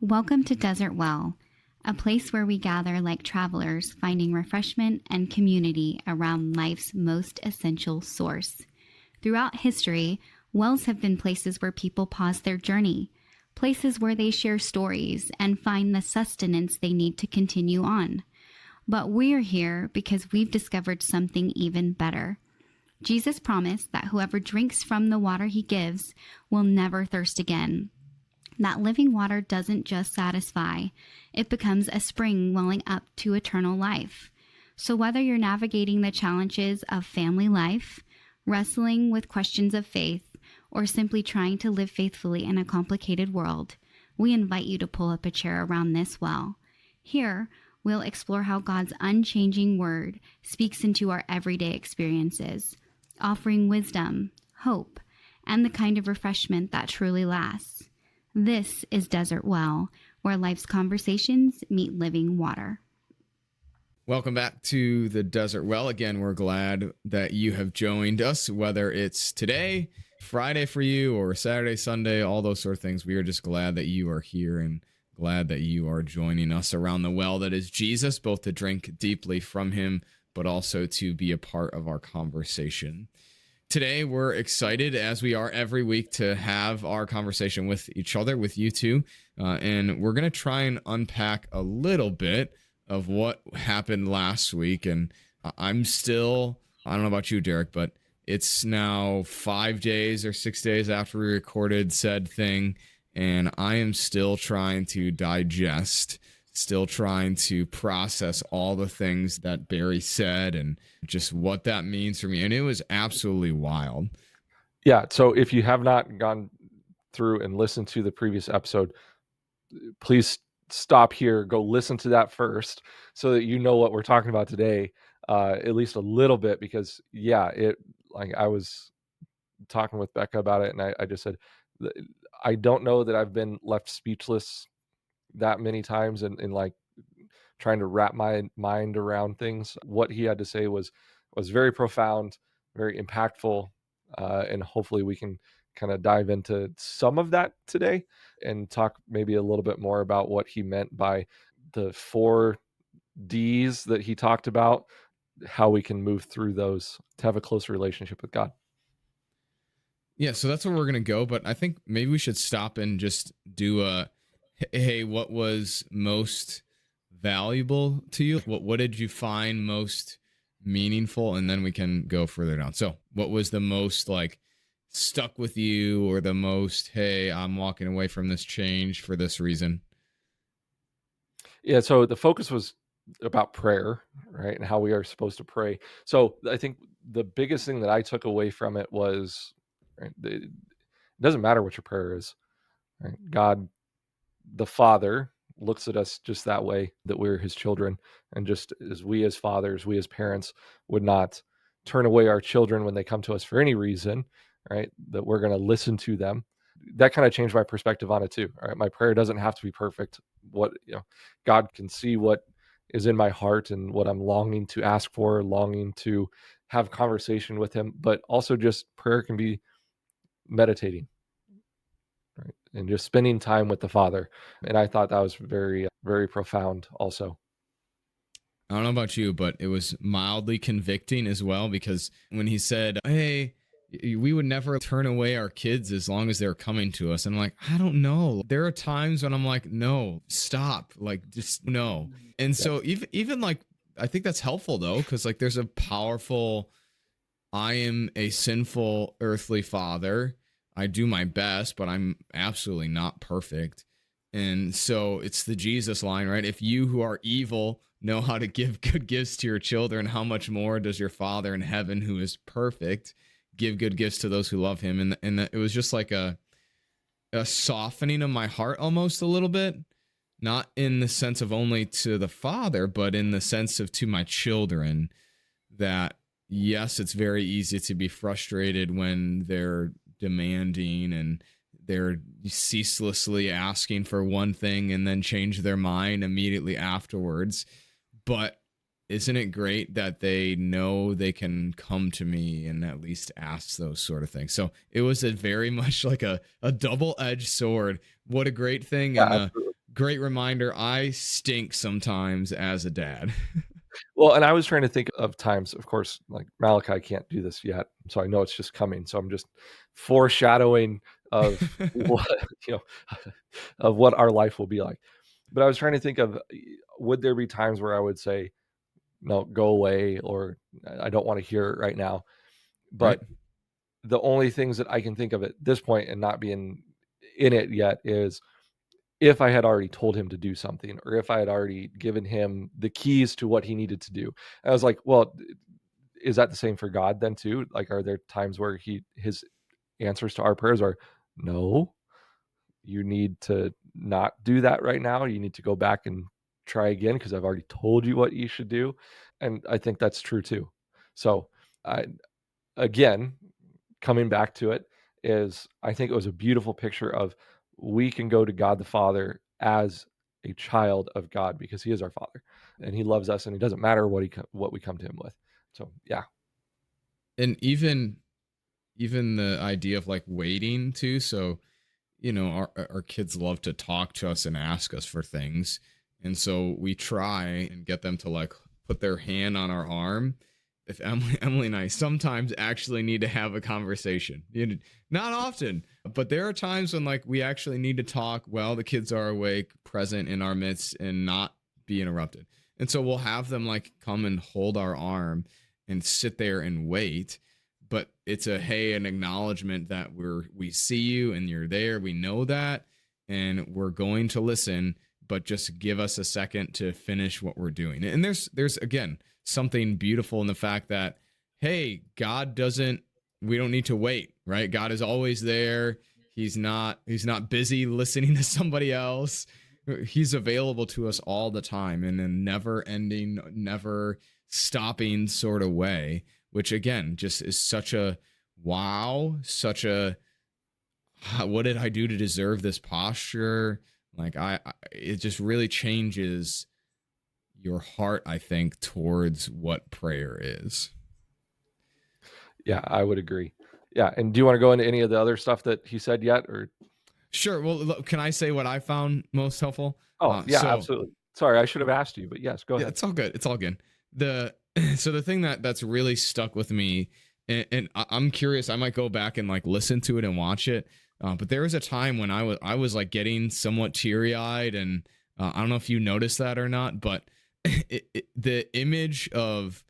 Welcome to Desert Well, a place where we gather like travelers finding refreshment and community around life's most essential source. Throughout history, wells have been places where people pause their journey, places where they share stories and find the sustenance they need to continue on. But we're here because we've discovered something even better. Jesus promised that whoever drinks from the water he gives will never thirst again. That living water doesn't just satisfy, it becomes a spring welling up to eternal life. So whether you're navigating the challenges of family life, wrestling with questions of faith, or simply trying to live faithfully in a complicated world, we invite you to pull up a chair around this well. Here, we'll explore how God's unchanging word speaks into our everyday experiences, offering wisdom, hope, and the kind of refreshment that truly lasts. This is Desert Well, where life's conversations meet living water. Welcome back to the Desert Well. Again, we're glad that you have joined us, whether it's today, Friday for you, or Saturday, Sunday, all those sort of things. We are just glad that you are here and glad that you are joining us around the well that is Jesus, both to drink deeply from him, but also to be a part of our conversation. Today, we're excited, as we are every week, to have our conversation with each other, with you two, and we're going to try and unpack a little bit of what happened last week. And I don't know about you, Derek, but it's now 5 days or 6 days after we recorded said thing, and I am still trying to digest, still trying to process all the things that Barry said and just what that means for me. And it was absolutely wild. Yeah. So if you have not gone through and listened to the previous episode, please stop here, go listen to that first so that you know what we're talking about today, at least a little bit, because I was talking with Becca about it, and I just said, I don't know that I've been left speechless that many times and like trying to wrap my mind around things. What he had to say was very profound, very impactful, and hopefully we can kind of dive into some of that today and talk maybe a little bit more about what he meant by the 4 Ds that he talked about, how we can move through those to have a closer relationship with God. Yeah, so that's where we're going to go, but I think maybe we should stop and just do hey, what was most valuable to you? What did you find most meaningful? And then we can go further down. So what was the most like stuck with you, or the most, hey, I'm walking away from this change for this reason? Yeah, so the focus was about prayer, right? And how we are supposed to pray. So I think the biggest thing that I took away from it was, right, it doesn't matter what your prayer is, right? God, the Father, looks at us just that way, that we're his children. And just as we as fathers, we as parents would not turn away our children when they come to us for any reason, right? That we're going to listen to them. That kind of changed my perspective on it too. All right. My prayer doesn't have to be perfect. God can see what is in my heart and what I'm longing to ask for, longing to have conversation with him, but also just prayer can be meditating, right? And just spending time with the Father. And I thought that was very, very profound also. I don't know about you, but it was mildly convicting as well, because when he said, hey, we would never turn away our kids as long as they're coming to us. And I'm like, I don't know. There are times when I'm like, no, stop. Like, just no. And so even like, I think that's helpful though, because like there's a powerful, I am a sinful earthly father. I do my best, but I'm absolutely not perfect. And so it's the Jesus line, right? If you who are evil know how to give good gifts to your children, how much more does your Father in heaven, who is perfect, give good gifts to those who love him? And it was just like a softening of my heart almost a little bit, not in the sense of only to the Father, but in the sense of to my children, that yes, it's very easy to be frustrated when they're demanding and they're ceaselessly asking for one thing and then change their mind immediately afterwards. But isn't it great that they know they can come to me and at least ask those sort of things? So it was a very much like a double-edged sword. What a great thing. Yeah, And absolutely. great reminder. I stink sometimes as a dad. Well, and I was trying to think of times, of course, like Malachi can't do this yet, so I know it's just coming. So I'm just foreshadowing of what you know of what our life will be like. But I was trying to think of, would there be times where I would say, no, go away, or I don't want to hear it right now. Right? But the only things that I can think of at this point, and not being in it yet, is if I had already told him to do something, or if I had already given him the keys to what he needed to do. I was like, well, is that the same for God then too? Like, are there times where his answers to our prayers are, no, you need to not do that right now. You need to go back and try again because I've already told you what you should do. And I think that's true too. So I again, coming back to it, is I think it was a beautiful picture of, we can go to God the Father as a child of God because he is our Father and he loves us, and it doesn't matter what we come to him with. So yeah. And even the idea of like waiting too. So, our kids love to talk to us and ask us for things. And so we try and get them to like put their hand on our arm. If Emily and I sometimes actually need to have a conversation, not often, but there are times when like we actually need to talk while the kids are awake, present in our midst, and not be interrupted. And so we'll have them like come and hold our arm and sit there and wait. But it's an acknowledgement that we see you and you're there. We know that, and we're going to listen, but just give us a second to finish what we're doing. And there's again something beautiful in the fact that, hey, we don't need to wait, right? God is always there. He's not busy listening to somebody else. He's available to us all the time in a never ending, never stopping sort of way, which again just is such a wow, such a, what did I do to deserve this posture? Like it just really changes your heart, I think, towards what prayer is. Yeah, I would agree. Yeah. And do you want to go into any of the other stuff that he said yet, or? Sure. Well, look, can I say what I found most helpful? Oh yeah, So absolutely. Sorry, I should have asked you, but yes, go yeah, ahead. it's all good. It's all good. So the thing that's really stuck with me, and I'm curious, I might go back and like listen to it and watch it. But there was a time when I was like getting somewhat teary eyed, and I don't know if you noticed that or not, but the image of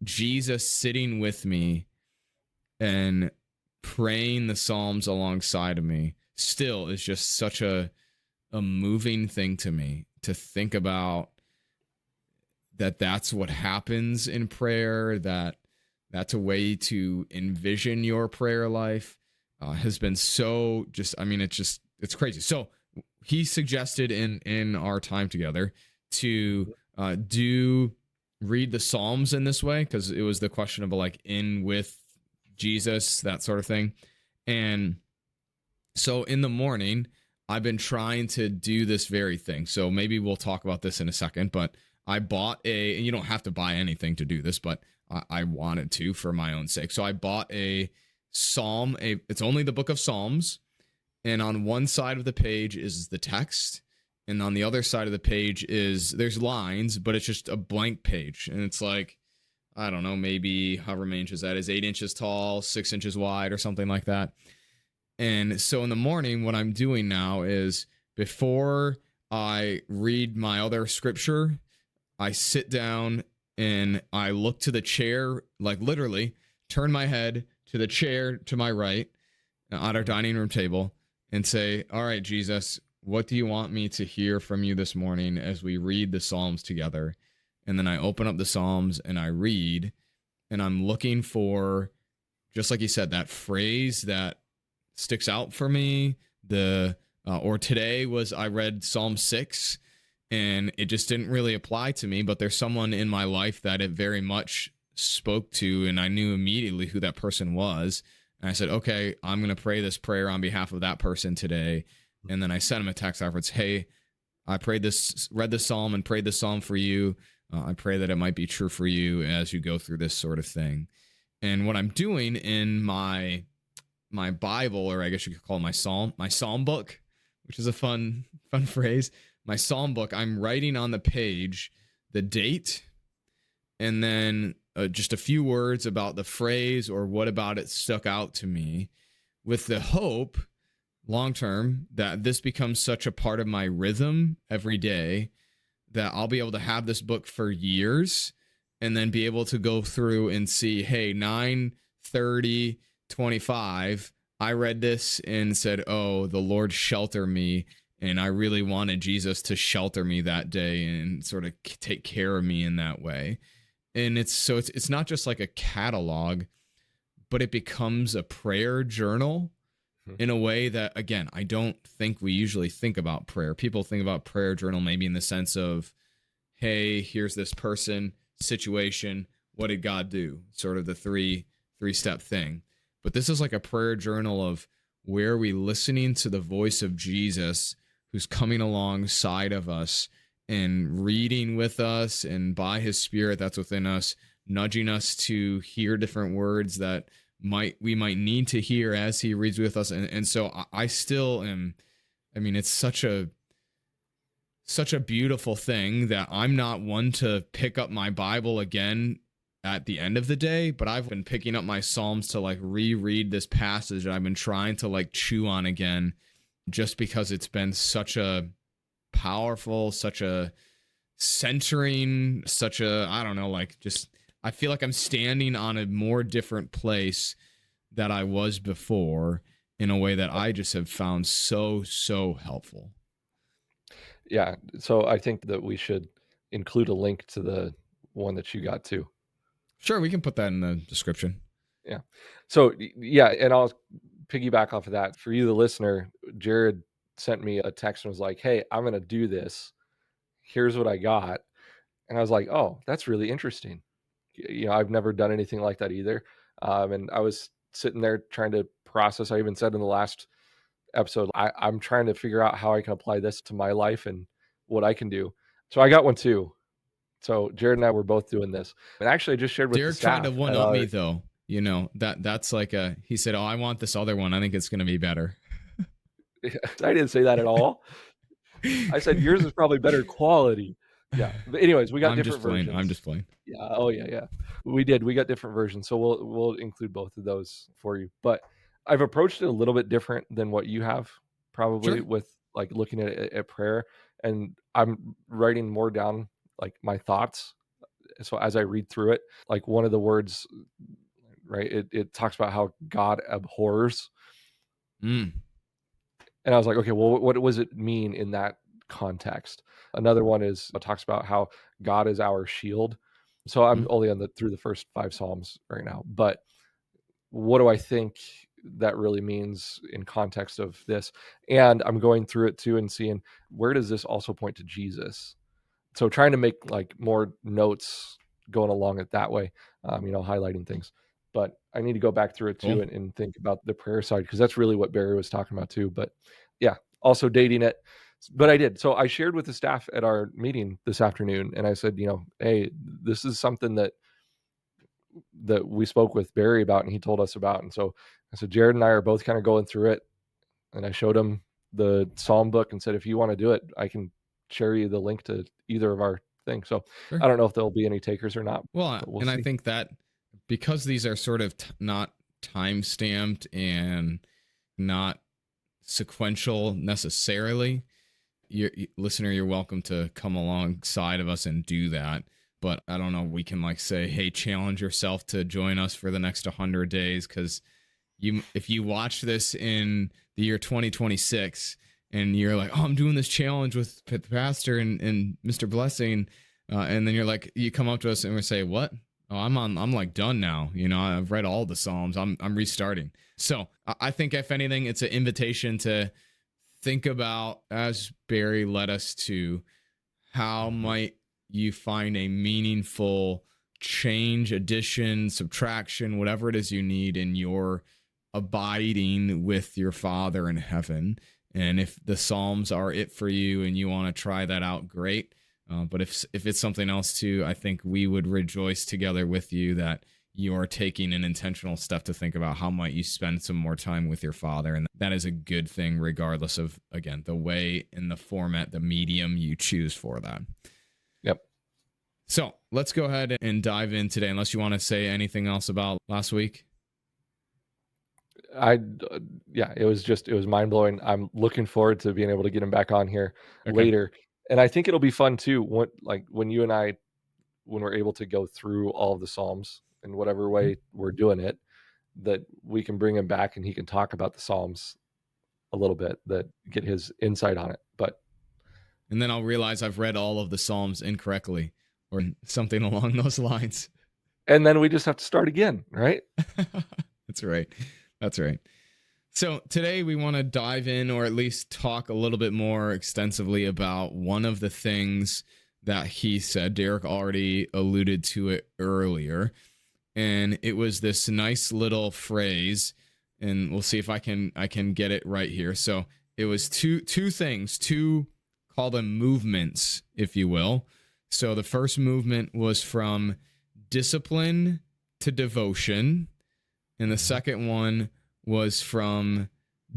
Jesus sitting with me and praying the Psalms alongside of me still is just such a moving thing to me to think about, that's what happens in prayer, that's a way to envision your prayer life. Has been so just, I mean, it's crazy. So he suggested in our time together to do read the Psalms in this way, because it was the question of like in with Jesus, that sort of thing. And so in the morning, I've been trying to do this very thing. So maybe we'll talk about this in a second, but I bought and you don't have to buy anything to do this, but I wanted to for my own sake. So I bought a psalm, it's only the book of Psalms. And on one side of the page is the text. And on the other side of the page there's lines, but it's just a blank page. And it's like, I don't know, maybe however many inches that is, 8 inches tall, 6 inches wide, or something like that. And so in the morning, what I'm doing now is before I read my other scripture, I sit down and I look to the chair, like literally turn my head to the chair to my right on our dining room table and say, all right, Jesus, what do you want me to hear from you this morning as we read the Psalms together? And then I open up the Psalms and I read, and I'm looking for, just like you said, that phrase that sticks out for me. Or today was, I read Psalm 6 and it just didn't really apply to me, but there's someone in my life that it very much spoke to, and I knew immediately who that person was. And I said, okay, I'm going to pray this prayer on behalf of that person today. And then I sent him a text afterwards. Hey, I read this Psalm and prayed this Psalm for you. I pray that it might be true for you as you go through this sort of thing. And what I'm doing in my Bible, or I guess you could call it my Psalm book, which is a fun phrase. my psalm book, I'm writing on the page the date and then just a few words about the phrase or what about it stuck out to me, with the hope long term that this becomes such a part of my rhythm every day that I'll be able to have this book for years and then be able to go through and see, hey, 9/30/25, I read this and said, oh, the Lord shelter me. And I really wanted Jesus to shelter me that day and sort of take care of me in that way. And it's not just like a catalog, but it becomes a prayer journal in a way that, again, I don't think we usually think about prayer. People think about prayer journal maybe in the sense of, hey, here's this person, situation, what did God do? Sort of the three-step thing. But this is like a prayer journal of where are we listening to the voice of Jesus who's coming alongside of us and reading with us, and by his Spirit that's within us, nudging us to hear different words that we might need to hear as he reads with us. And so I still am, I mean, it's such a beautiful thing that I'm not one to pick up my Bible again at the end of the day, but I've been picking up my Psalms to like reread this passage that I've been trying to like chew on again, just because it's been such a powerful, such a centering, such a, I don't know, like just, I feel like I'm standing on a more different place that I was before in a way that I just have found so helpful. Yeah. So I think that we should include a link to the one that you got too. Sure, we can put that in the description. Yeah. So yeah, and I'll piggyback off of that. For you, the listener, Jared sent me a text and was like, hey, I'm going to do this. Here's what I got. And I was like, oh, that's really interesting. I've never done anything like that either. And I was sitting there trying to process. I even said in the last episode, I'm trying to figure out how I can apply this to my life and what I can do. So I got one too. So Jared and I were both doing this. And actually I just shared with Derek the staff. tried to one-up me though. That's like he said, oh, I want this other one. I think it's going to be better. I didn't say that at all. I said yours is probably better quality. Yeah. But anyways, we got different versions. I'm just playing. Yeah. Oh yeah. We got different versions. So we'll include both of those for you. But I've approached it a little bit different than what you have, probably, Sure. with like looking at prayer. And I'm writing more down like my thoughts. So as I read through it, like one of the words, right, it talks about how God abhors. And I was like, okay, well, what does it mean in that context? Another one is it talks about how God is our shield. So I'm only through the first 5 Psalms right now, but what do I think that really means in context of this? And I'm going through it too and seeing, where does this also point to Jesus? So trying to make like more notes going along it that way, highlighting things. But I need to go back through it too and think about the prayer side, because that's really what Barry was talking about too. But yeah, also dating it. But I did. So I shared with the staff at our meeting this afternoon, and I said, hey, this is something that we spoke with Barry about and he told us about. And so I said, Jared and I are both kind of going through it. And I showed him the Psalm book and said, if you want to do it, I can share you the link to either of our things. So sure. I don't know if there'll be any takers or not. Well, we'll see. I think that because these are sort of not time stamped and not sequential necessarily, listener, you're welcome to come alongside of us and do that. But I don't know, we can like say, hey, challenge yourself to join us for the next 100 days. Because if you watch this in the year 2026 and you're like, oh, I'm doing this challenge with the pastor and Mr. Blessing, and then you're like, you come up to us and we say, what? Oh, I'm like done now. I've read all the Psalms. I'm restarting. So I think if anything, it's an invitation to think about, as Barry led us to, how might you find a meaningful change, addition, subtraction, whatever it is you need in your abiding with your Father in heaven. And if the Psalms are it for you and you want to try that out, great. But if it's something else too, I think we would rejoice together with you that you're taking an intentional step to think about how might you spend some more time with your father. And that is a good thing, regardless of, again, the way and the format, the medium you choose for that. Yep. So let's go ahead and dive in today, unless you want to say anything else about last week. Yeah, it was mind blowing. I'm looking forward to being able to get him back on here Okay. later. And I think it'll be fun too. When you and I, when we're able to go through all of the Psalms in whatever way we're doing it, that we can bring him back and he can talk about the Psalms a little bit, that get his insight on it. And then I'll realize I've read all of the Psalms incorrectly or something along those lines. And then we just have to start again, right? That's right. That's right. So today we want to dive in, or at least talk a little bit more extensively about one of the things that he said. Derek already alluded to it earlier, and it was this nice little phrase, and we'll see if I can get it right here. So it was two things, call them movements, if you will. So the first movement was from discipline to devotion, and the second one was from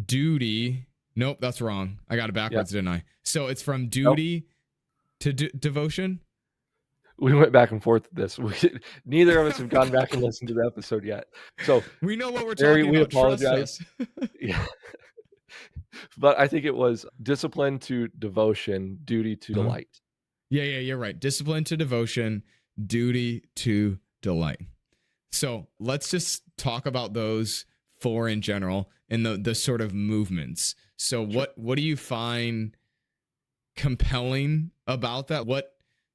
duty. Nope, that's wrong. I got it backwards, didn't I? So it's from duty to devotion. We went back and forth with this. Neither of us have gone back and listened to the episode yet. So we know what we're Barry, talking we about. apologize. Yeah. But I think it was discipline to devotion, duty to delight. Yeah, you're right. Discipline to devotion, duty to delight. So let's just talk about those four in general and the sort of movements. So Sure. what do you find compelling about that? What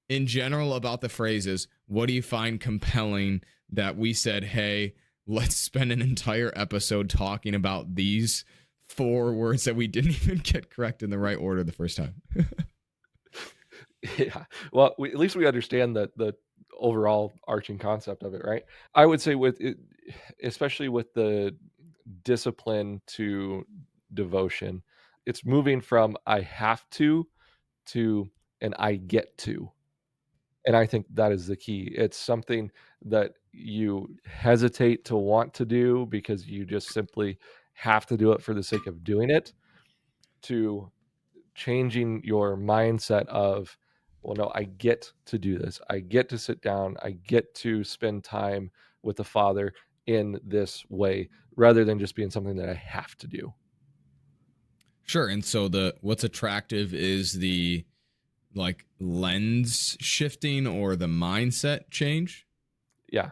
in general about the phrases, what do you find compelling that we said, hey, let's spend an entire episode talking about these four words that we didn't even get correct in the right order the first time? Yeah. Well, at least we understand the overall arching concept of it, right? I would say with it, especially with the discipline to devotion, it's moving from I have to an I get to. And I think that is the key. It's something that you hesitate to want to do because you just simply have to do it for the sake of doing it, to changing your mindset of, well, no, I get to do this. I get to sit down. I get to spend time with the Father in this way, rather than just being something that I have to do. Sure. And so what's attractive is the like lens shifting or the mindset change. Yeah,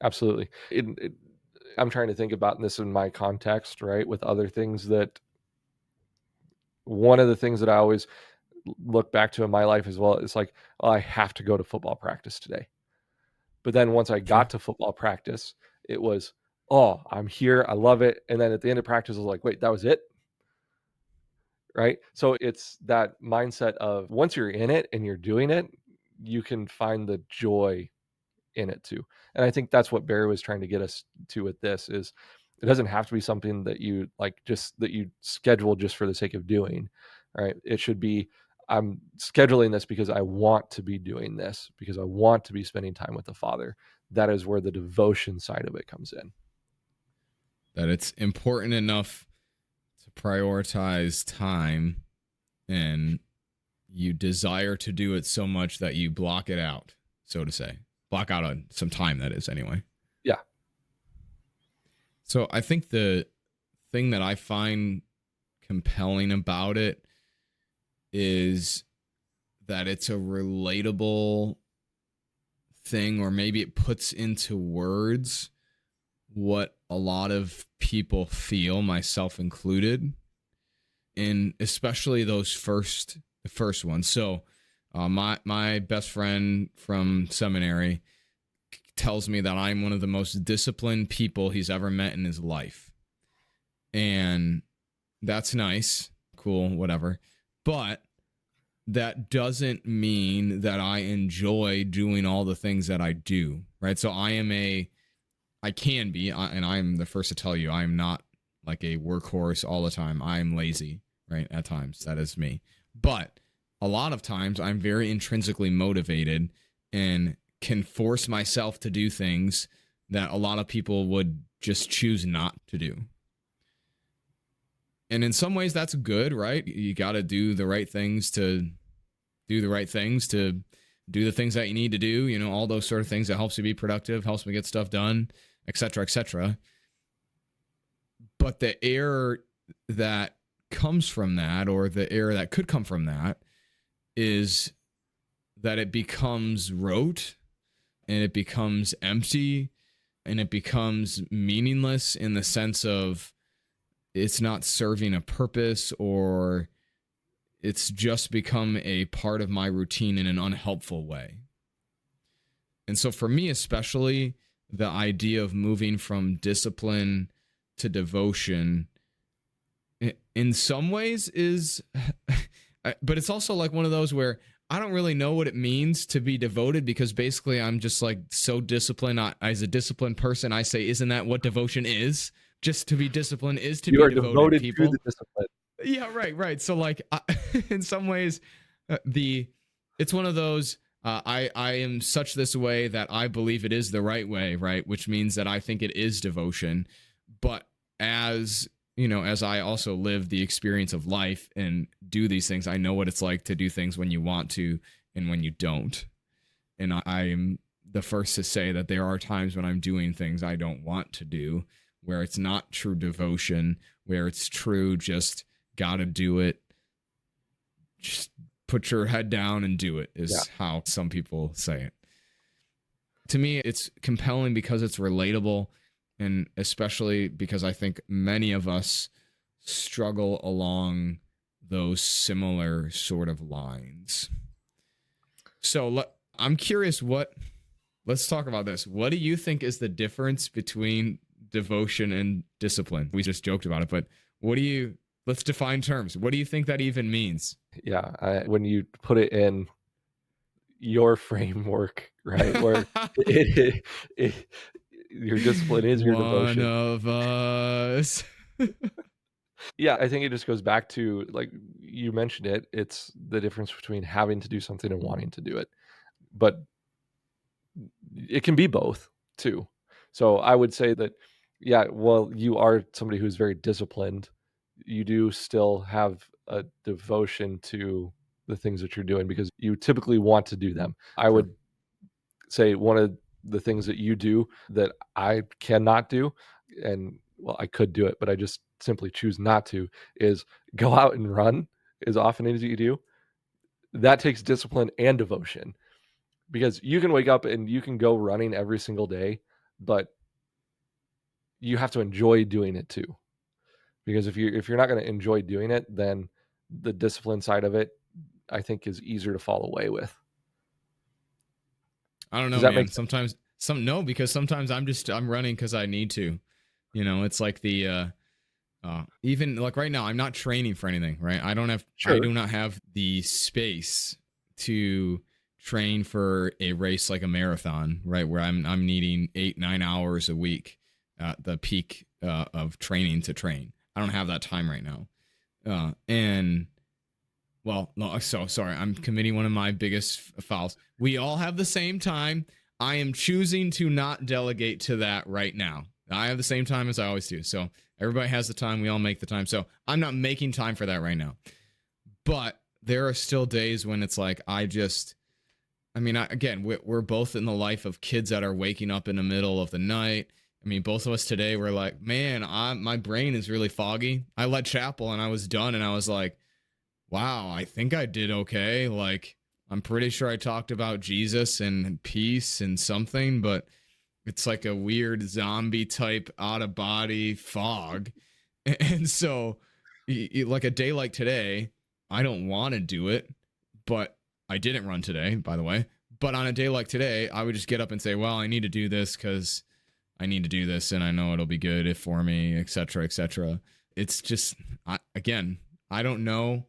absolutely. I'm trying to think about this in my context, right? With other things, that one of the things that I always look back to in my life as well, it's like, oh, I have to go to football practice today. But then once I got to football practice, it was, oh, I'm here. I love it. And then at the end of practice, I was like, wait, that was it? Right? So it's that mindset of once you're in it and you're doing it, you can find the joy in it too. And I think that's what Barry was trying to get us to with this, is it doesn't have to be something that you like, just that you schedule just for the sake of doing, right? It should be, I'm scheduling this because I want to be doing this, because I want to be spending time with the Father. That is where the devotion side of it comes in. That it's important enough to prioritize time, and you desire to do it so much that you block it out, so to say. Block out on some time, that is, anyway. Yeah. So I think the thing that I find compelling about it is that it's a relatable thing, or maybe it puts into words what a lot of people feel, myself included, and especially the first ones. So my best friend from seminary tells me that I'm one of the most disciplined people he's ever met in his life. And that's nice, cool, whatever. But that doesn't mean that I enjoy doing all the things that I do, right? So I can be, and I'm the first to tell you, I'm not like a workhorse all the time. I'm lazy, right? At times, that is me. But a lot of times, I'm very intrinsically motivated and can force myself to do things that a lot of people would just choose not to do. And in some ways that's good, right? You got to do the right things to do the right things to do the things that you need to do, you know, all those sort of things that helps you be productive, helps me get stuff done, etc., etc. But the error that comes from that, or the error that could come from that, is that it becomes rote and it becomes empty and it becomes meaningless in the sense of it's not serving a purpose, or it's just become a part of my routine in an unhelpful way. And so for me especially, the idea of moving from discipline to devotion in some ways is but it's also like one of those where I don't really know what it means to be devoted, because basically I'm just like so disciplined. As a disciplined person, I say, isn't that what devotion is? Just to be disciplined is to You be are devoted, devoted people. to the discipline. Yeah, right. So like in some ways, it's one of those, I am such this way that I believe it is the right way, right? Which means that I think it is devotion. But as you know, as I also live the experience of life and do these things, I know what it's like to do things when you want to and when you don't. And I'm the first to say that there are times when I'm doing things I don't want to do, where it's not true devotion, where it's true just gotta do it. Just put your head down and do it is how some people say it. To me, it's compelling because it's relatable, and especially because I think many of us struggle along those similar sort of lines. So I'm curious, let's talk about this. What do you think is the difference between devotion and discipline? We just joked about it, but let's define terms. What do you think that even means? Yeah, when you put it in your framework, right, where your discipline is your devotion. One of us. Yeah, I think it just goes back to, like you mentioned it, it's the difference between having to do something and wanting to do it. But it can be both too. So I would say that, yeah, well, you are somebody who's very disciplined. You do still have a devotion to the things that you're doing because you typically want to do them. I Sure. would say one of the things that you do that I cannot do, and well, I could do it, but I just simply choose not to, is go out and run as often as you do. That takes discipline and devotion, because you can wake up and you can go running every single day, but you have to enjoy doing it too. Because if you're not going to enjoy doing it, then the discipline side of it, I think, is easier to fall away with. I don't know, Does that man. make sense? Sometimes because sometimes I'm running because I need to. You know, it's like the even like right now, I'm not training for anything, right? I Sure. do not have the space to train for a race like a marathon, right? Where I'm needing 8-9 hours a week at the peak of training to train. I don't have that time right now. And well, no, so sorry. I'm committing one of my biggest fouls. We all have the same time. I am choosing to not delegate to that right now. I have the same time as I always do. So everybody has the time. We all make the time. So I'm not making time for that right now. But there are still days when it's like, again, we're both in the life of kids that are waking up in the middle of the night. I mean, both of us today were like, man, my brain is really foggy. I led chapel and I was done and I was like, wow, I think I did okay. Like, I'm pretty sure I talked about Jesus and peace and something, but it's like a weird zombie type out of body fog. And so, like a day like today, I don't want to do it, but I didn't run today, by the way. But on a day like today, I would just get up and say, well, I need to do this because I need to do this and I know it'll be good for me, etc., etc. It's just, again, I don't know.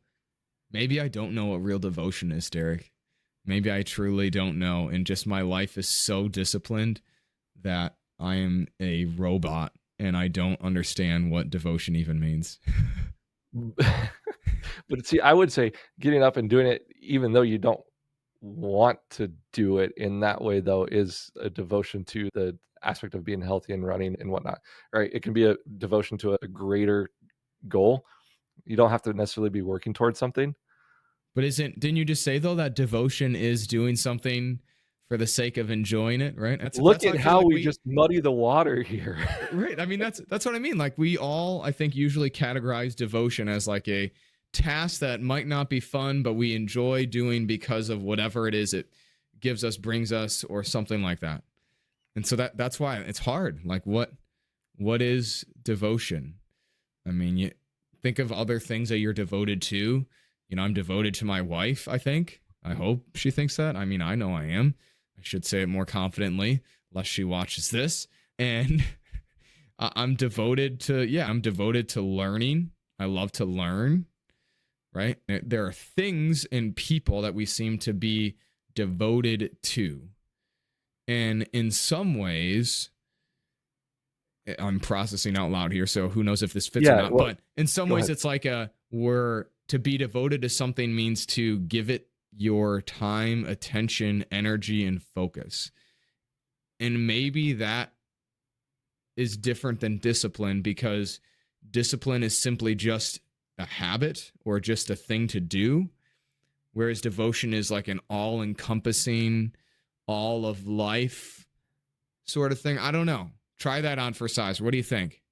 Maybe I don't know what real devotion is, Derek. Maybe I truly don't know. And just my life is so disciplined that I am a robot and I don't understand what devotion even means. But see, I would say getting up and doing it, even though you don't want to do it in that way, though, is a devotion to the aspect of being healthy and running and whatnot, right? It can be a devotion to a greater goal. You don't have to necessarily be working towards something. But didn't you just say though that devotion is doing something for the sake of enjoying it, right? Look That's how at I feel how like we just muddy the water here. right. I mean, that's what I mean. Like we all, I think, usually categorize devotion as like a task that might not be fun, but we enjoy doing because of whatever it is it gives us, brings us, or something like that. And so that's why it's hard. Like what is devotion? I mean, you think of other things that you're devoted to. You know, I'm devoted to my wife, I think. I hope she thinks that. I mean, I know I am. I should say it more confidently, lest she watches this. And I'm devoted to learning. I love to learn, right? There are things and people that we seem to be devoted to. And in some ways, I'm processing out loud here, so who knows if this fits or not. Well, but in some ways, it's like we're to be devoted to something means to give it your time, attention, energy, and focus. And maybe that is different than discipline, because discipline is simply just a habit or just a thing to do, whereas devotion is like an all-encompassing, all of life sort of thing. I don't know. Try that on for size. What do you think?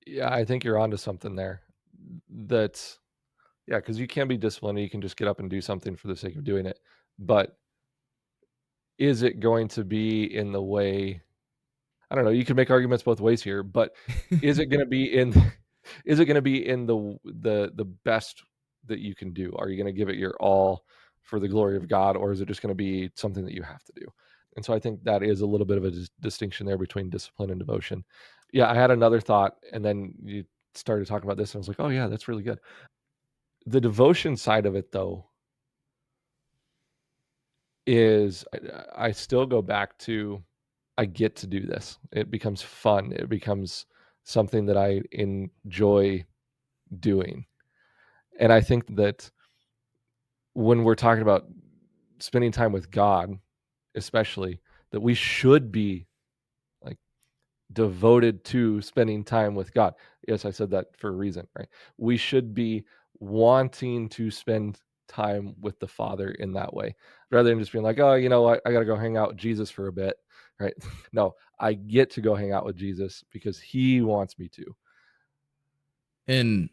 Yeah, I think you're onto something there. That's because you can be disciplined. You can just get up and do something for the sake of doing it. But is it going to be in the way? I don't know. You can make arguments both ways here, but is it going to be in? Is it going to be in the best that you can do? Are you going to give it your all for the glory of God, or is it just going to be something that you have to do? And so I think that is a little bit of a distinction there between discipline and devotion. Yeah, I had another thought, and then you started talking about this, and I was like, oh yeah, that's really good. The devotion side of it, though, is I still go back to I get to do this. It becomes fun. It becomes something that I enjoy doing. And I think that when we're talking about spending time with God, especially, that we should be like devoted to spending time with God. Yes, I said that for a reason, right? We should be wanting to spend time with the Father in that way, rather than just being like, oh, I got to go hang out with Jesus for a bit, right? No, I get to go hang out with Jesus because he wants me to. And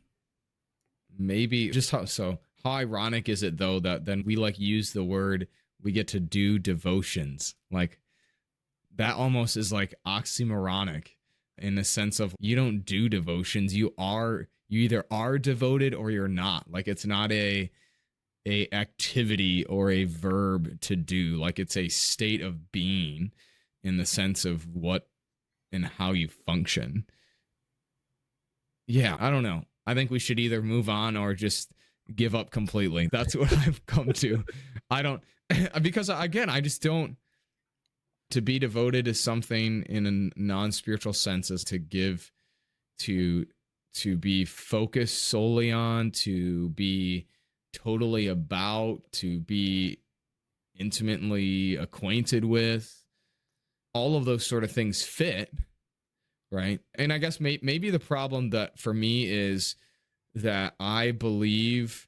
maybe just how ironic is it though that then we like use the word, we get to do devotions, like that almost is like oxymoronic in the sense of you don't do devotions, you either are devoted or you're not. Like it's not a activity or a verb to do, like it's a state of being in the sense of what and how you function. Yeah, I don't know. I think we should either move on or just give up completely. That's what I've come to. I don't, because again, I just don't, to be devoted to something in a non-spiritual sense is to give, to be focused solely on, to be totally about, to be intimately acquainted with. All of those sort of things fit, right? And I guess maybe the problem that for me is that I believe,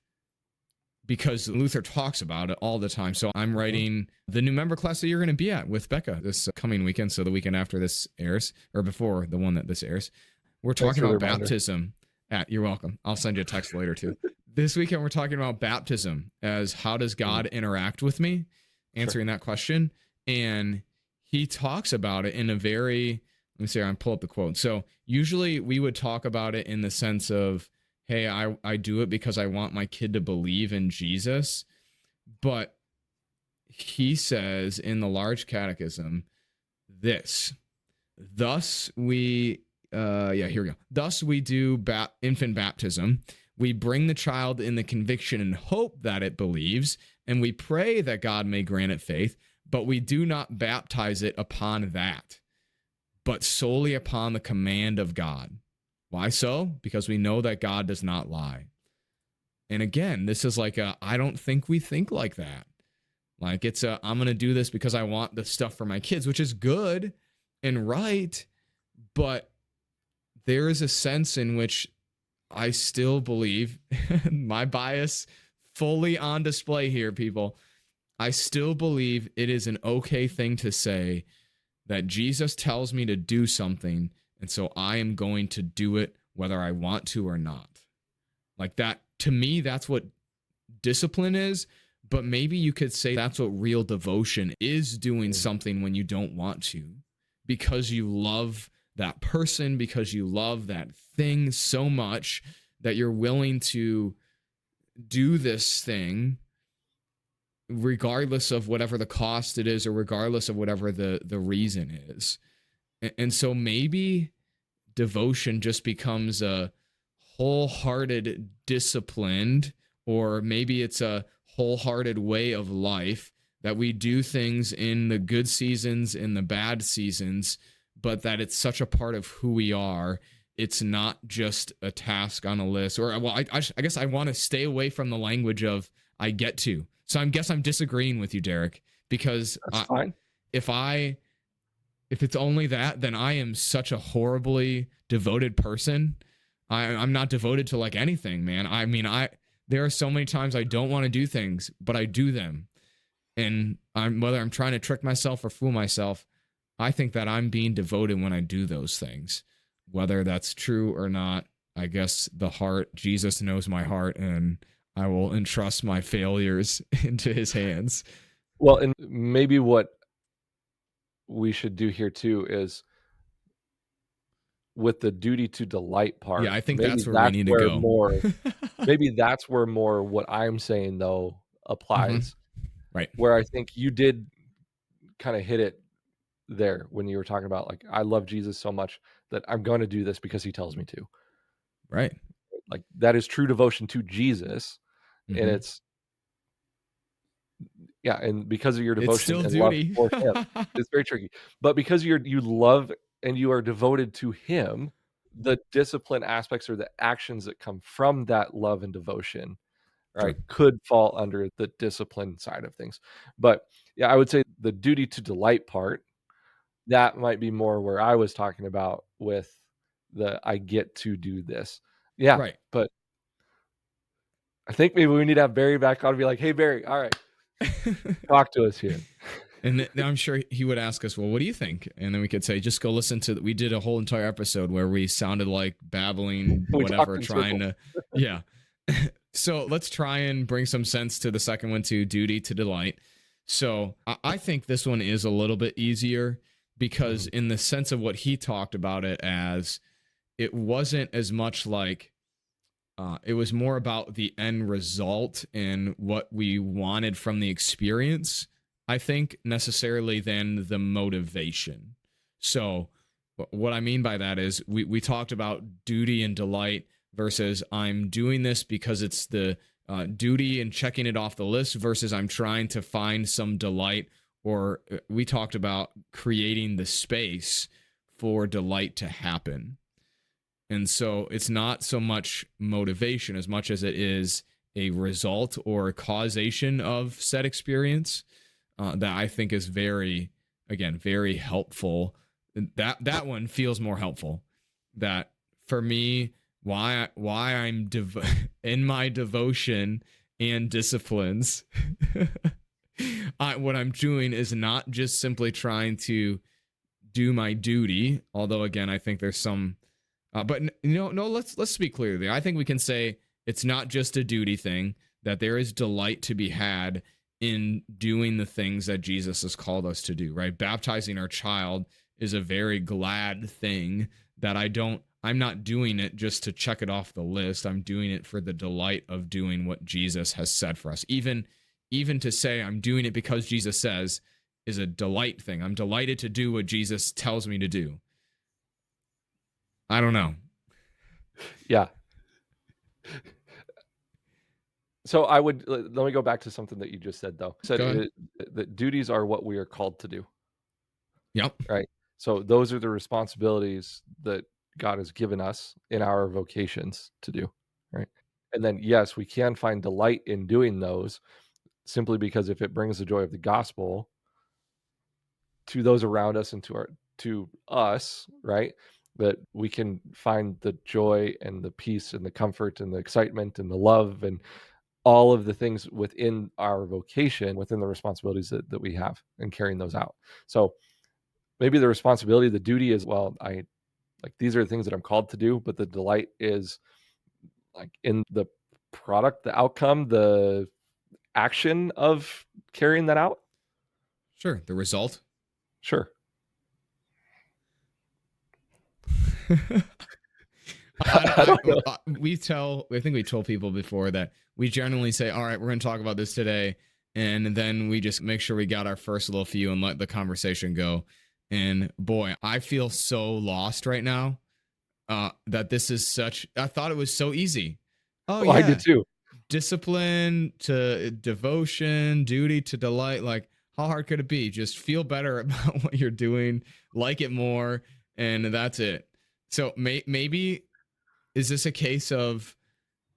because Luther talks about it all the time. So I'm writing the new member class that you're going to be at with Becca this coming weekend. So the weekend after this airs, or before the one that this airs, we're talking about baptism. You're welcome. I'll send you a text later too. This weekend, we're talking about baptism as how does God interact with me, answering that question. And he talks about it in a very, let me see, I'm pull up the quote. So usually we would talk about it in the sense of, hey, I do it because I want my kid to believe in Jesus. But he says in the Large Catechism this, thus we, here we go. Thus we do infant baptism. We bring the child in the conviction and hope that it believes, and we pray that God may grant it faith, but we do not baptize it upon that, but solely upon the command of God. Why so? Because we know that God does not lie. And again, this is like I don't think we think like that. Like I'm going to do this because I want the stuff for my kids, which is good. and right, but there is a sense in which I still believe my bias fully on display here, people. I still believe it is an okay thing to say that Jesus tells me to do something, and so I am going to do it whether I want to or not. Like that, to me, that's what discipline is. But maybe you could say that's what real devotion is, doing something when you don't want to, because you love that person, because you love that thing so much that you're willing to do this thing regardless of whatever the cost it is, or regardless of whatever the reason is. And so maybe devotion just becomes a wholehearted disciplined, or maybe it's a wholehearted way of life, that we do things in the good seasons, in the bad seasons, but that it's such a part of who we are. It's not just a task on a list. Or, well, I guess I want to stay away from the language of I get to. So I guess I'm disagreeing with you, Derek, because That's fine. If it's only that, then I am such a horribly devoted person. I'm not devoted to like anything, man. I mean, there are so many times I don't want to do things, but I do them. And whether I'm trying to trick myself or fool myself, I think that I'm being devoted when I do those things. Whether that's true or not, I guess the heart, Jesus knows my heart, and I will entrust my failures into his hands. Well, and maybe what we should do here too is with the duty to delight part. Yeah, I think that's where we need to go. Maybe that's where more what I'm saying though applies. Right. Where I think you did kind of hit it there when you were talking about like, I love Jesus so much that I'm going to do this because he tells me to. Right. Like that is true devotion to Jesus. And it's, yeah, and because of your devotion and duty. love for him, it's very tricky. But because you love and you are devoted to him, the discipline aspects or the actions that come from that love and devotion, right, could fall under the discipline side of things. But yeah, I would say the duty to delight part, that might be more where I was talking about with the I get to do this. Yeah, right. But I think maybe we need to have Barry back on and be like, hey, Barry, all right, talk to us here. And I'm sure he would ask us, well, what do you think? And then we could say, just go listen to, we did a whole entire episode where we sounded like babbling, whatever, trying to, yeah. So let's try and bring some sense to the second one too, duty to delight. So I think this one is a little bit easier because in the sense of what he talked about it as, it wasn't as much like, it was more about the end result and what we wanted from the experience, I think, necessarily than the motivation. So what I mean by that is we talked about duty and delight versus I'm doing this because it's the duty and checking it off the list versus I'm trying to find some delight, or we talked about creating the space for delight to happen. And so it's not so much motivation as much as it is a result or causation of said experience that I think is very, again, very helpful. That one feels more helpful. That for me, why I'm in my devotion and disciplines, what I'm doing is not just simply trying to do my duty. Although again, I think there's some. But no. Let's speak clearly. I think we can say it's not just a duty thing. That there is delight to be had in doing the things that Jesus has called us to do. Right, baptizing our child is a very glad thing. That I'm not doing it just to check it off the list. I'm doing it for the delight of doing what Jesus has said for us. Even to say I'm doing it because Jesus says is a delight thing. I'm delighted to do what Jesus tells me to do. I don't know. Yeah. So let me go back to something that you just said though. That duties are what we are called to do. Yep. Right. So those are the responsibilities that God has given us in our vocations to do. Right. And then, yes, we can find delight in doing those simply because if it brings the joy of the gospel to those around us and to to us, right? That we can find the joy and the peace and the comfort and the excitement and the love and all of the things within our vocation, within the responsibilities that we have and carrying those out. So maybe the responsibility, the duty is, well, I like these are the things that I'm called to do, but the delight is like in the product, the outcome, the action of carrying that out. Sure. The result. Sure. I don't know. I think we told people before that we generally say, all right, we're going to talk about this today. And then we just make sure we got our first little few and let the conversation go. And boy, I feel so lost right now that this is I thought it was so easy. Oh, I did yeah. too. Discipline to devotion, duty to delight. Like, how hard could it be? Just feel better about what you're doing, like it more, and that's it. So maybe is this a case of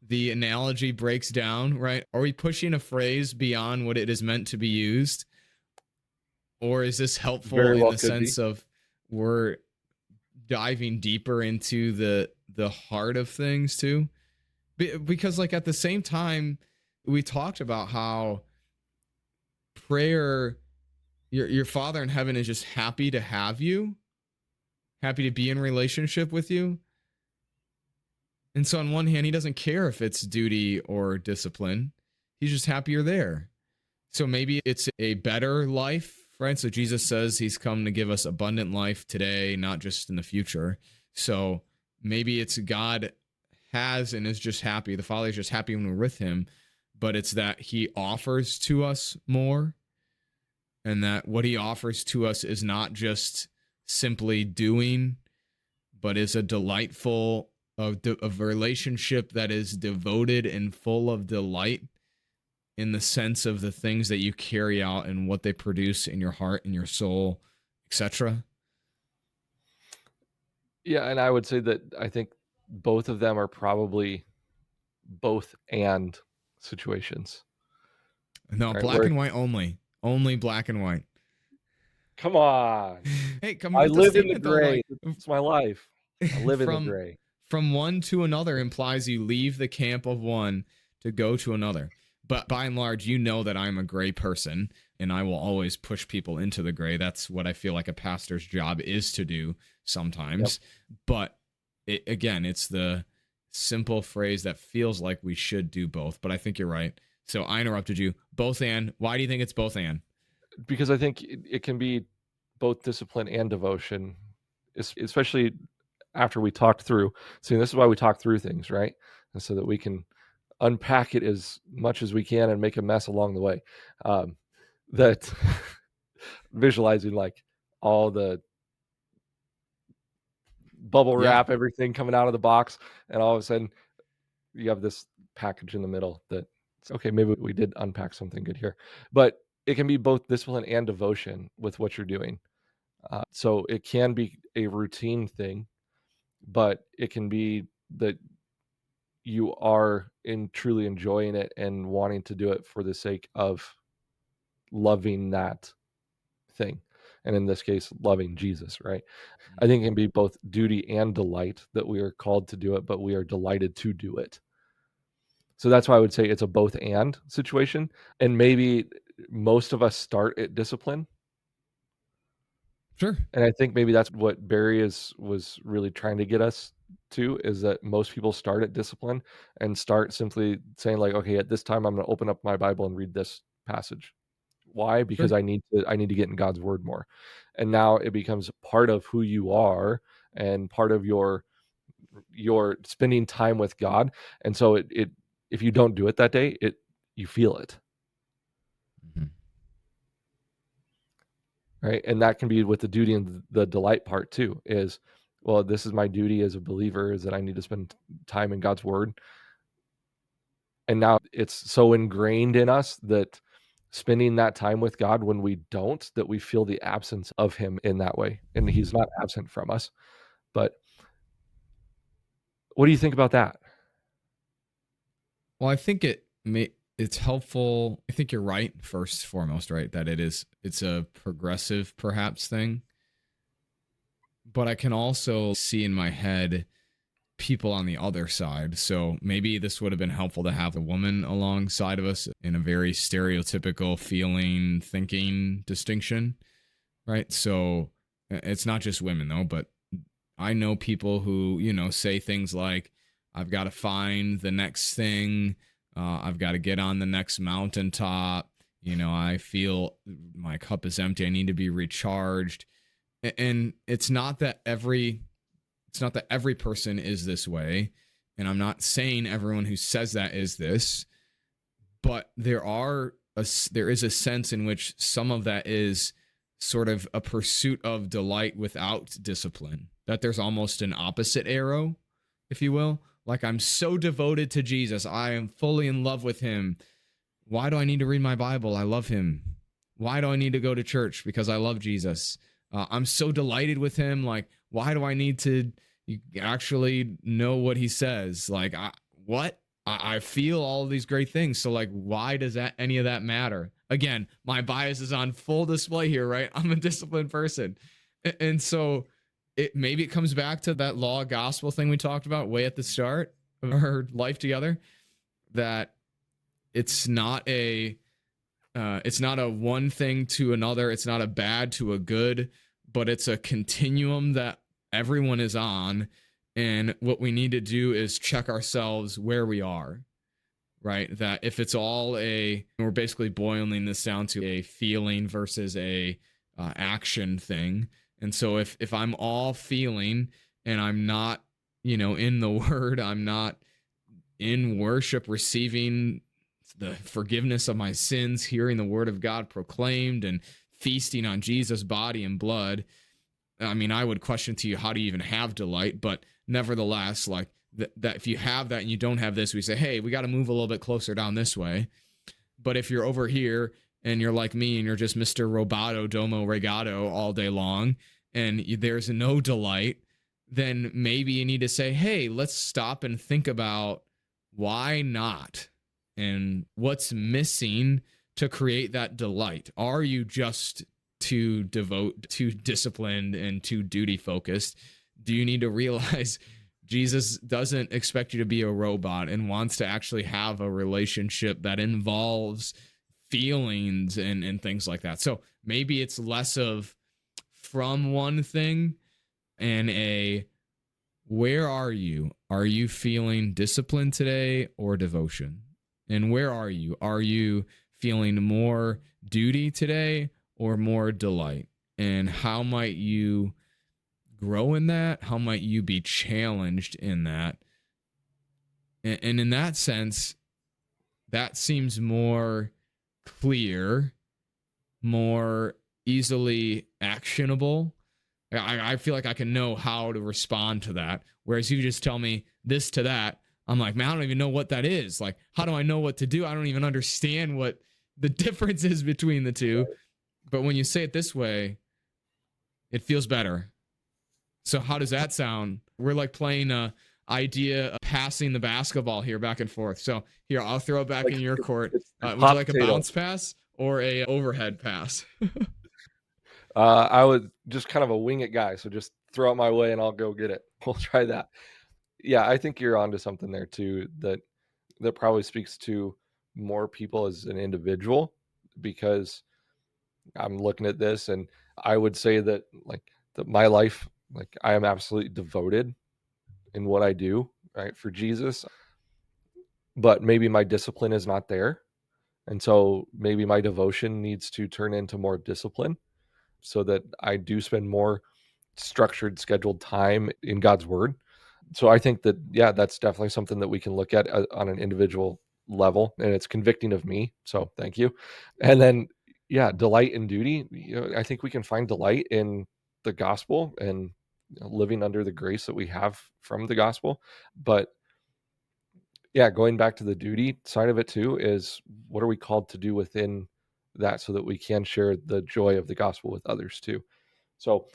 the analogy breaks down, right? Are we pushing a phrase beyond what it is meant to be used? Or is this helpful Very in well the could be. sense of we're diving deeper into the heart of things too? Because like at the same time, we talked about how prayer, your Father in heaven is just happy to have you, happy to be in relationship with you. And so on one hand, he doesn't care if it's duty or discipline. He's just happy you're there. So maybe it's a better life, right? So Jesus says he's come to give us abundant life today, not just in the future. So maybe it's God has and is just happy. The Father is just happy when we're with him, but it's that he offers to us more, and that what he offers to us is not just simply doing, but is a delightful of relationship that is devoted and full of delight in the sense of the things that you carry out and what they produce in your heart and your soul, etc. Yeah, and I would say that I think both of them are probably both and situations. No, Right? black and white only black and white. Come on. Hey, come I with the live in the statement though, gray. like It's my life. I live in the from gray. from one to another implies you leave the camp of one to go to another. But by and large, you know that I'm a gray person and I will always push people into the gray. That's what I feel like a pastor's job is to do sometimes. Yep. But again, it's the simple phrase that feels like we should do both. But I think you're right. So I interrupted you. Both and. Why do you think it's both and? Because I think it can be both discipline and devotion, especially after we talked through. See, this is why we talk through things, right? And so that we can unpack it as much as we can and make a mess along the way. That visualizing like all the bubble wrap, everything coming out of the box, and all of a sudden you have this package in the middle that, okay, maybe we did unpack something good here. But it can be both discipline and devotion with what you're doing. So it can be a routine thing, but it can be that you are truly enjoying it and wanting to do it for the sake of loving that thing. And in this case, loving Jesus, right? I think it can be both duty and delight that we are called to do it, but we are delighted to do it. So that's why I would say it's a both and situation. And maybe most of us start at discipline. Sure. And I think maybe that's what Barry was really trying to get us to, is that most people start at discipline and start simply saying like, okay, at this time I'm going to open up my Bible and read this passage. Why? Because Sure. I need to get in God's word more. And now it becomes part of who you are and part of your spending time with God. And so it if you don't do it that day, you feel it. Mm-hmm. Right? And that can be with the duty and the delight part too, is, well, this is my duty as a believer, is that I need to spend time in God's word. And now it's so ingrained in us that spending that time with God, when we don't, that we feel the absence of him in that way. And he's not absent from us. But what do you think about that? Well, I think it's helpful. I think you're right, first and foremost, right? That it's a progressive perhaps thing. but I can also see in my head people on the other side. So maybe this would have been helpful to have a woman alongside of us in a very stereotypical feeling, thinking distinction, right? So it's not just women though, but I know people who, say things like, I've got to find the next thing. I've got to get on the next mountaintop. I feel my cup is empty. I need to be recharged. And it's not that every person is this way. And I'm not saying everyone who says that is this, but there is a sense in which some of that is sort of a pursuit of delight without discipline. That there's almost an opposite arrow, if you will. Like, I'm so devoted to Jesus. I am fully in love with him. Why do I need to read my Bible? I love him. Why do I need to go to church? Because I love Jesus. I'm so delighted with him. Like, why do I need to actually know what he says? Like, what? I feel all of these great things. So, like, why does any of that matter? Again, my bias is on full display here, right? I'm a disciplined person. And so maybe it comes back to that law gospel thing we talked about way at the start of our life together, that it's not a one thing to another. It's not a bad to a good, but it's a continuum that everyone is on. And what we need to do is check ourselves where we are, right? That if it's we're basically boiling this down to a feeling versus a action thing. And so if I'm all feeling and I'm not, in the word, I'm not in worship, receiving the forgiveness of my sins, hearing the word of God proclaimed, and feasting on Jesus' body and blood, I mean, I would question to you, how do you even have delight? But nevertheless, like that if you have that and you don't have this, we say, hey, we got to move a little bit closer down this way. But if you're over here and you're like me and you're just Mr. Roboto, Domo, Regato all day long, and there's no delight, then maybe you need to say, hey, let's stop and think about why not? And what's missing to create that delight? Are you just too disciplined and too duty focused? Do you need to realize Jesus doesn't expect you to be a robot and wants to actually have a relationship that involves feelings and things like that? So maybe it's less of from one thing and where are you? Are you feeling discipline today or devotion? And where are you? Are you feeling more duty today or more delight? And how might you grow in that? How might you be challenged in that? And in that sense, that seems more clear, more easily actionable. I feel like I can know how to respond to that. Whereas you just tell me this to that, I'm like, man, I don't even know what that is. Like, how do I know what to do? I don't even understand what the difference is between the two. But when you say it this way, it feels better. So how does that sound? We're like playing a idea of passing the basketball here back and forth. So here, I'll throw it back in your court. Would you like a bounce pass or a overhead pass? I was just kind of a wing it guy, so just throw it my way and I'll go get it. We'll try that. Yeah, I think you're onto something there too, that probably speaks to more people as an individual, because I'm looking at this and I would say that my life, like, I am absolutely devoted in what I do, right, for Jesus, but maybe my discipline is not there. And so maybe my devotion needs to turn into more discipline so that I do spend more structured, scheduled time in God's word. So I think that, yeah, that's definitely something that we can look at on an individual level, and it's convicting of me. So thank you. And then, yeah, delight and duty. I think we can find delight in the gospel and living under the grace that we have from the gospel. But yeah, going back to the duty side of it too, is what are we called to do within that so that we can share the joy of the gospel with others too. So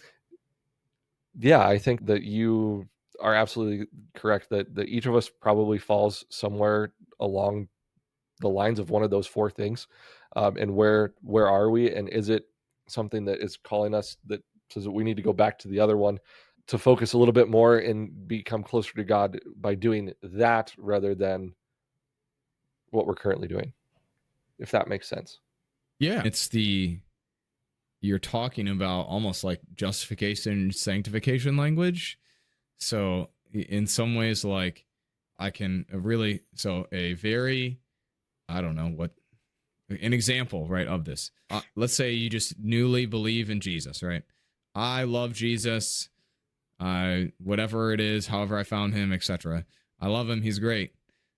yeah, I think that you are absolutely correct that each of us probably falls somewhere along the lines of one of those four things. And where are we? And is it something that is calling us that says that we need to go back to the other one to focus a little bit more and become closer to God by doing that rather than what we're currently doing, if that makes sense. Yeah. You're talking about almost like justification, sanctification language. So in some ways, like I can really, a very, I don't know what, an example, right, of this. Let's say you just newly believe in Jesus, right? I love Jesus. Whatever it is, however I found him, etc. I love him. He's great.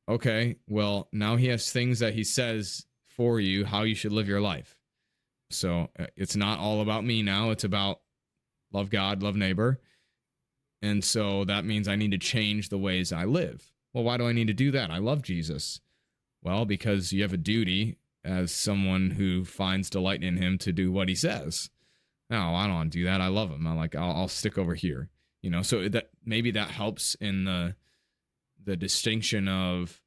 Okay, well, now he has things that he says for you, how you should live your life. So it's not all about me now. It's about love God, love neighbor. And so that means I need to change the ways I live. Well, why do I need to do that? I love Jesus. Well, because you have a duty as someone who finds delight in him to do what he says. No, I don't want to do that. I love him. I'll stick over here. So that maybe that helps in the distinction of,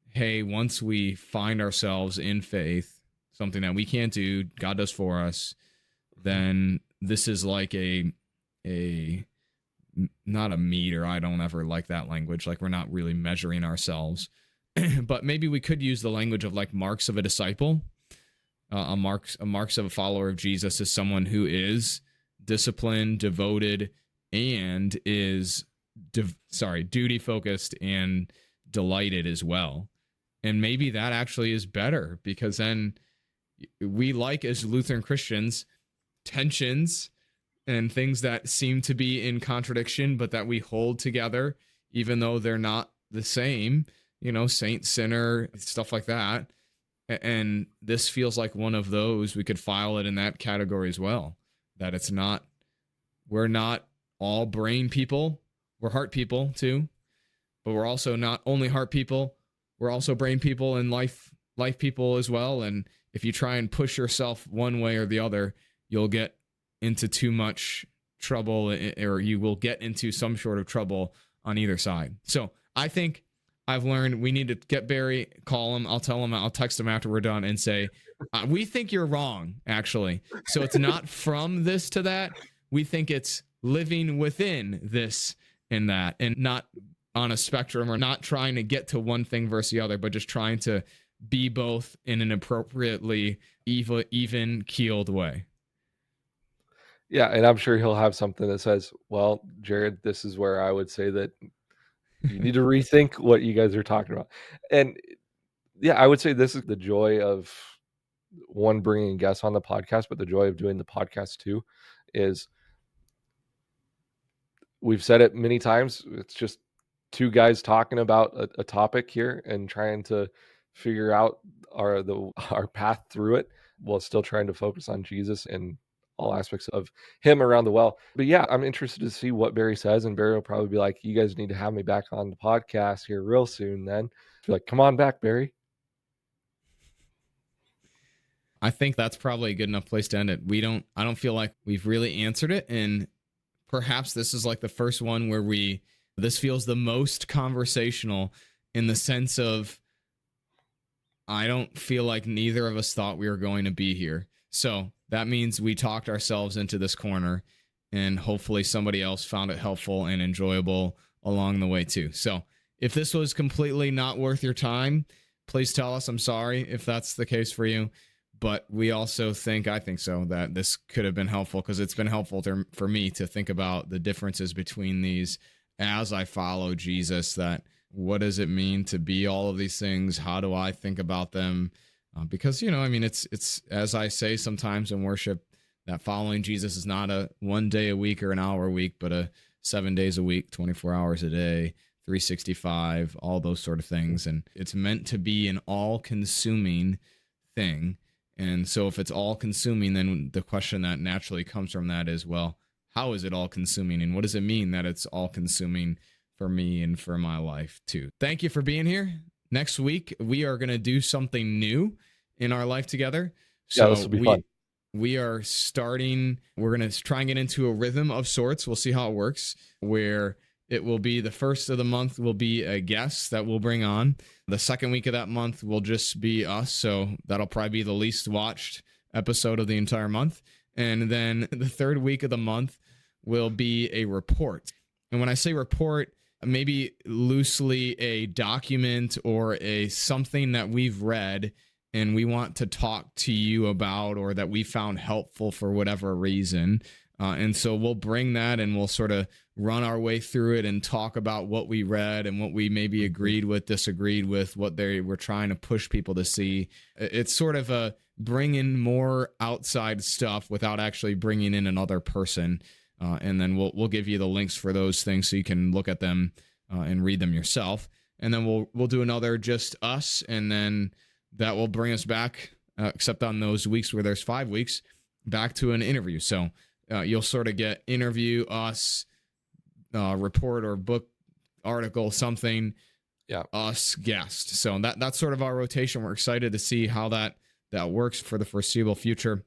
hey, once we find ourselves in faith, something that we can't do, God does for us, then this is like a not a meter. I don't ever like that language. Like we're not really measuring ourselves, but maybe we could use the language of like marks of a disciple. A marks of a follower of Jesus is someone who is disciplined, devoted, and is duty focused and delighted as well. And maybe that actually is better, because then we like, as Lutheran Christians, tensions and things that seem to be in contradiction, but that we hold together, even though they're not the same, saint, sinner, stuff like that. And this feels like one of those. We could file it in that category as well, that we're not all brain people. We're heart people too, but we're also not only heart people. We're also brain people and life people as well. And if you try and push yourself one way or the other, you'll get into too much trouble, or you will get into some sort of trouble on either side. So I think I've learned we need to get Barry, call him. I'll tell him, I'll text him after we're done and say, we think you're wrong, actually. So it's not from this to that. We think it's living within this and that, and not on a spectrum, or not trying to get to one thing versus the other, but just trying to be both in an appropriately even keeled way. Yeah, and I'm sure he'll have something that says, well, Jared, this is where I would say that you need to rethink what you guys are talking about. And yeah, I would say this is the joy of one, bringing guests on the podcast, but the joy of doing the podcast too is, we've said it many times, it's just two guys talking about a topic here and trying to figure out our path through it, while still trying to focus on Jesus and all aspects of him around the well. But yeah, I'm interested to see what Barry says, and Barry will probably be like, you guys need to have me back on the podcast here real soon. Then be like, come on back, Barry. I think that's probably a good enough place to end it. I don't feel like we've really answered it, and perhaps this is like the first one where this feels the most conversational, in the sense of, I don't feel like neither of us thought we were going to be here. So that means we talked ourselves into this corner, and hopefully somebody else found it helpful and enjoyable along the way too. So if this was completely not worth your time, please tell us. I'm sorry if that's the case for you. But we also I think so, that this could have been helpful, because it's been helpful for me to think about the differences between these as I follow Jesus. That what does it mean to be all of these things? How do I think about them? Because, it's as I say sometimes in worship, that following Jesus is not a 1 day a week or an hour a week, but a 7 days a week, 24 hours a day, 365, all those sort of things. And it's meant to be an all-consuming thing. And so if it's all-consuming, then the question that naturally comes from that is, well, how is it all-consuming? And what does it mean that it's all-consuming for me and for my life too? Thank you for being here. Next week, we are going to do something new in our life together. So yeah, this will be fun. We are starting, we're going to try and get into a rhythm of sorts. We'll see how it works, where it will be the first of the month will be a guest that we'll bring on. The second week of that month will just be us. So that'll probably be the least watched episode of the entire month. And then the third week of the month will be a report. And when I say report, maybe loosely a document or a something that we've read and we want to talk to you about, or that we found helpful for whatever reason. And so we'll bring that and we'll sort of run our way through it and talk about what we read and what we maybe agreed with, disagreed with, what they were trying to push people to see. It's sort of a bring in more outside stuff without actually bringing in another person. And then we'll give you the links for those things so you can look at them and read them yourself. And then we'll do another just us, and then that will bring us back, except on those weeks where there's 5 weeks, back to an interview. So you'll sort of get interview, us, report or book, article, something, us, guest. So that's sort of our rotation. We're excited to see how that works for the foreseeable future.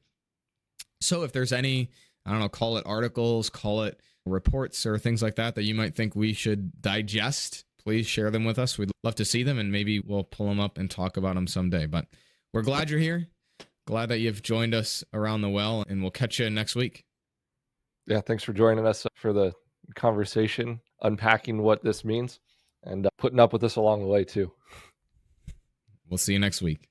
So if there's any, I don't know, call it articles, call it reports or things like that you might think we should digest, please share them with us. We'd love to see them, and maybe we'll pull them up and talk about them someday. But we're glad you're here. Glad that you've joined us around the well, and we'll catch you next week. Yeah, thanks for joining us for the conversation, unpacking what this means, and putting up with us along the way too. We'll see you next week.